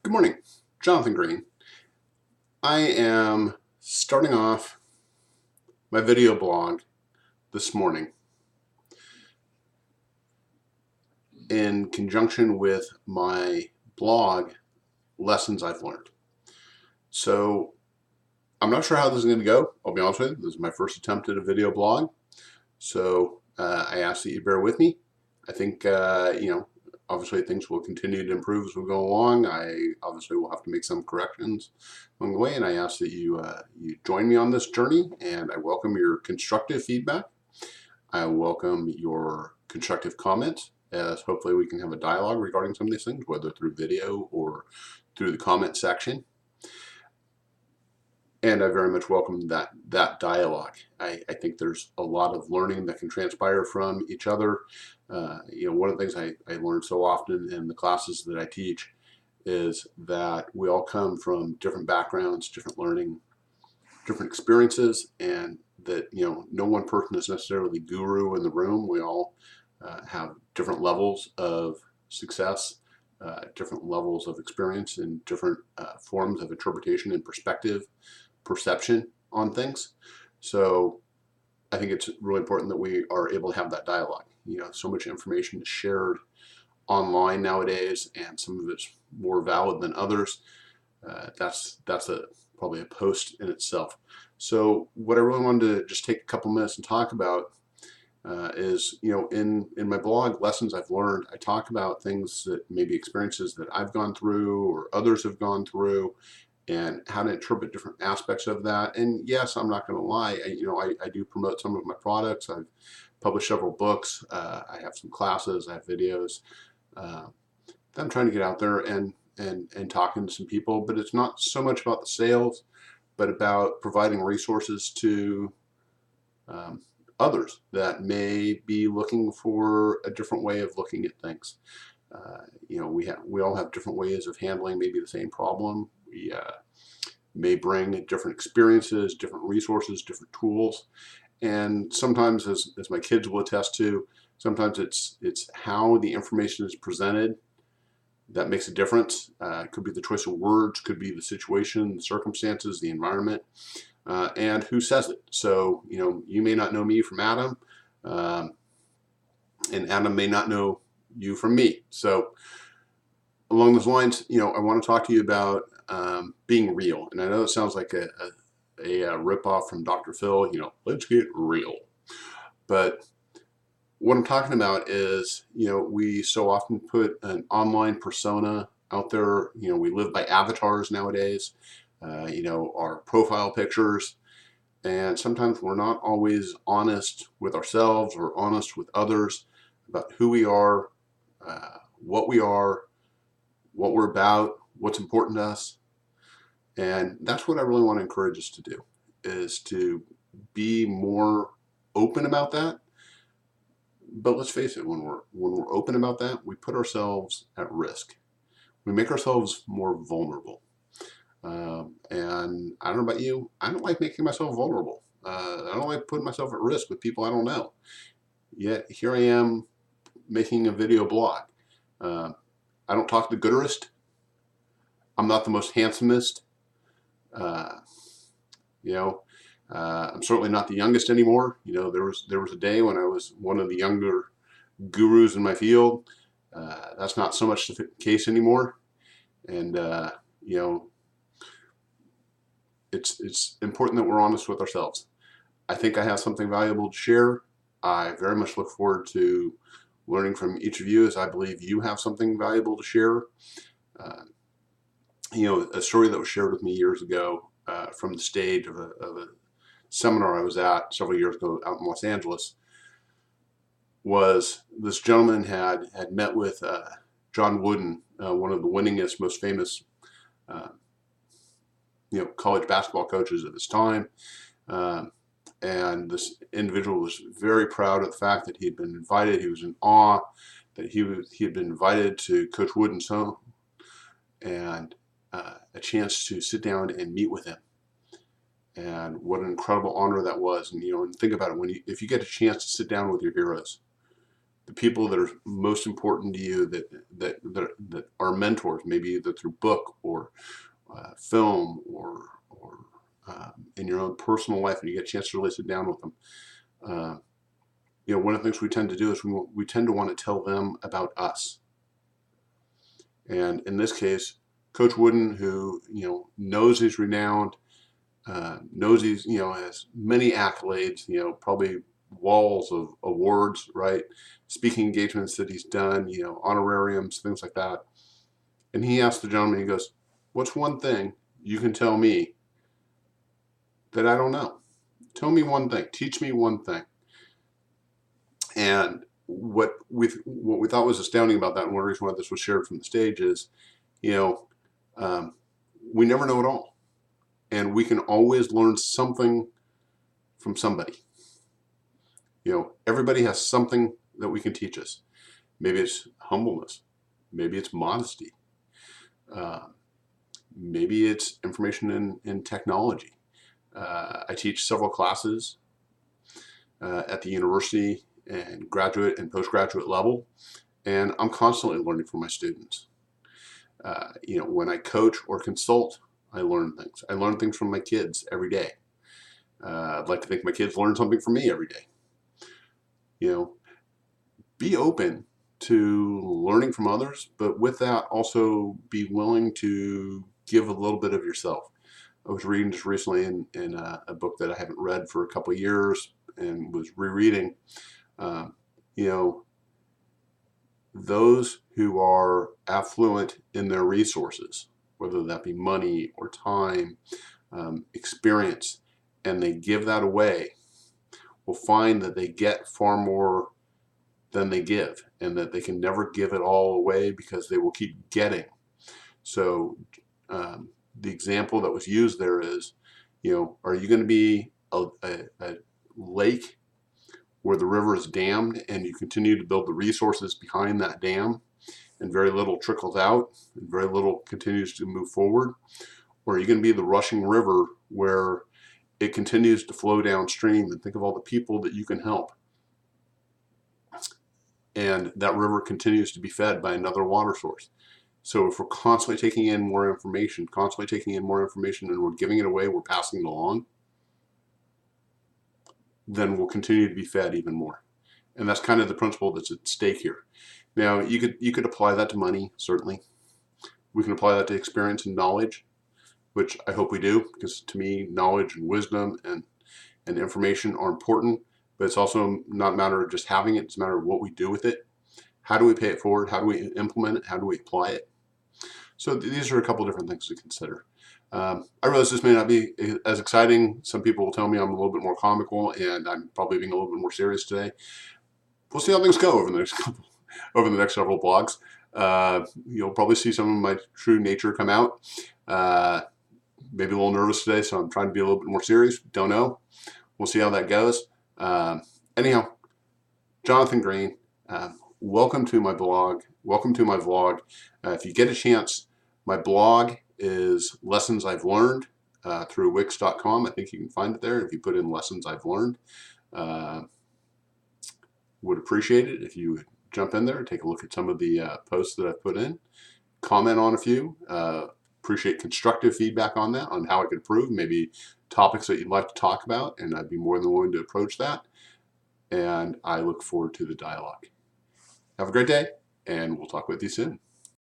Good morning, Jonathan Green. I am starting off my video blog this morning in conjunction with my blog Lessons I've Learned. So I'm not sure how this is going to go. I'll be honest with you. This is my first attempt at a video blog. So I ask that you bear with me. I think, obviously things will continue to improve as we go along. I obviously will have to make some corrections along the way, and I ask that you join me on this journey, and I welcome your constructive feedback. I welcome your constructive comments, as hopefully we can have a dialogue regarding some of these things, whether through video or through the comment section. And I very much welcome that dialogue. I think there's a lot of learning that can transpire from each other. One of the things I learn so often in the classes that I teach is that we all come from different backgrounds, different learning, different experiences, and that no one person is necessarily guru in the room. We all have different levels of success, different levels of experience, and different forms of interpretation and perception on things. So I think it's really important that we are able to have that dialogue. So much information is shared online nowadays, and some of it's more valid than others. That's probably a post in itself. So what I really wanted to just take a couple minutes and talk about is, in my blog, Lessons I've Learned, I talk about things that maybe experiences that I've gone through or others have gone through, and how to interpret different aspects of that. And yes, I'm not going to lie, I do promote some of my products. I've published several books. I have some classes. I have videos that I'm trying to get out there and talking to some people. But it's not so much about the sales, but about providing resources to others that may be looking for a different way of looking at things. We all have different ways of handling maybe the same problem. We may bring different experiences, different resources, different tools, and sometimes, as my kids will attest to, sometimes it's how the information is presented that makes a difference. It could be the choice of words, could be the situation, the circumstances, the environment, and who says it. So you may not know me from Adam, and Adam may not know you from me. So along those lines, I want to talk to you about being real. And I know it sounds like a ripoff from Dr. Phil, let's get real. But what I'm talking about is, we so often put an online persona out there. We live by avatars nowadays, our profile pictures. And sometimes we're not always honest with ourselves or honest with others about who we are, what we're about, what's important to us. And that's what I really want to encourage us to do, is to be more open about that. But let's face it, when we're open about that, we put ourselves at risk. We make ourselves more vulnerable. And I don't know about you, I don't like making myself vulnerable. I don't like putting myself at risk with people I don't know. Yet here I am making a video blog. I don't talk the gooderest. I'm not the most handsomest. I'm certainly not the youngest anymore. There was a day when I was one of the younger gurus in my field. That's not so much the case anymore. And it's important that we're honest with ourselves. I think I have something valuable to share. I very much look forward to learning from each of you, as I believe you have something valuable to share. A story that was shared with me years ago from the stage of a seminar I was at several years ago out in Los Angeles was this gentleman had met with John Wooden, one of the winningest, most famous college basketball coaches of his time. And this individual was very proud of the fact that he had been invited. He was in awe that he had been invited to Coach Wooden's home and a chance to sit down and meet with him. And what an incredible honor that was. And and think about it, if you get a chance to sit down with your heroes, the people that are most important to you, that are mentors, maybe either through book or film or in your own personal life, and you get a chance to really sit down with them. One of the things we tend to do is we tend to want to tell them about us. And in this case, Coach Wooden, who knows he's renowned, knows he's has many accolades, probably walls of awards, right? Speaking engagements that he's done, honorariums, things like that. And he asked the gentleman, he goes, "What's one thing you can tell me that I don't know? Tell me one thing. Teach me one thing." And what we thought was astounding about that, and one reason why this was shared from the stage is, we never know it all, and we can always learn something from somebody. Everybody has something that we can teach us. Maybe it's humbleness, maybe it's modesty, maybe it's information in technology. I teach several classes at the university and graduate and postgraduate level, and I'm constantly learning from my students. When I coach or consult, I learn things. I learn things from my kids every day. I'd like to think my kids learn something from me every day. Be open to learning from others, but with that, also be willing to give a little bit of yourself. I was reading just recently in a book that I haven't read for a couple of years and was rereading. Those who are affluent in their resources, whether that be money or time, experience, and they give that away, will find that they get far more than they give, and that they can never give it all away because they will keep getting. So the example that was used there is, are you going to be a lake where the river is dammed and you continue to build the resources behind that dam and very little trickles out and very little continues to move forward? Or are you going to be the rushing river where it continues to flow downstream, and think of all the people that you can help, and that river continues to be fed by another water source? So if we're constantly taking in more information, and we're giving it away, we're passing it along, then we'll continue to be fed even more. And that's kind of the principle that's at stake here. Now, you could apply that to money, certainly. We can apply that to experience and knowledge, which I hope we do, because to me, knowledge and wisdom and information are important, but it's also not a matter of just having it, it's a matter of what we do with it. How do we pay it forward? How do we implement it? How do we apply it? So these are a couple different things to consider. I realize this may not be as exciting. Some people will tell me I'm a little bit more comical, and I'm probably being a little bit more serious today. We'll see how things go over the next several blogs. You'll probably see some of my true nature come out. Maybe a little nervous today, so I'm trying to be a little bit more serious. Don't know. We'll see how that goes. Anyhow, Jonathan Green, welcome to my blog. Welcome to my vlog. If you get a chance, my blog is Lessons I've Learned through Wix.com. I think you can find it there if you put in Lessons I've Learned. Would appreciate it if you would jump in there and take a look at some of the posts that I've put in. Comment on a few. Appreciate constructive feedback on that, on how I could improve, maybe topics that you'd like to talk about, and I'd be more than willing to approach that. And I look forward to the dialogue. Have a great day, and we'll talk with you soon.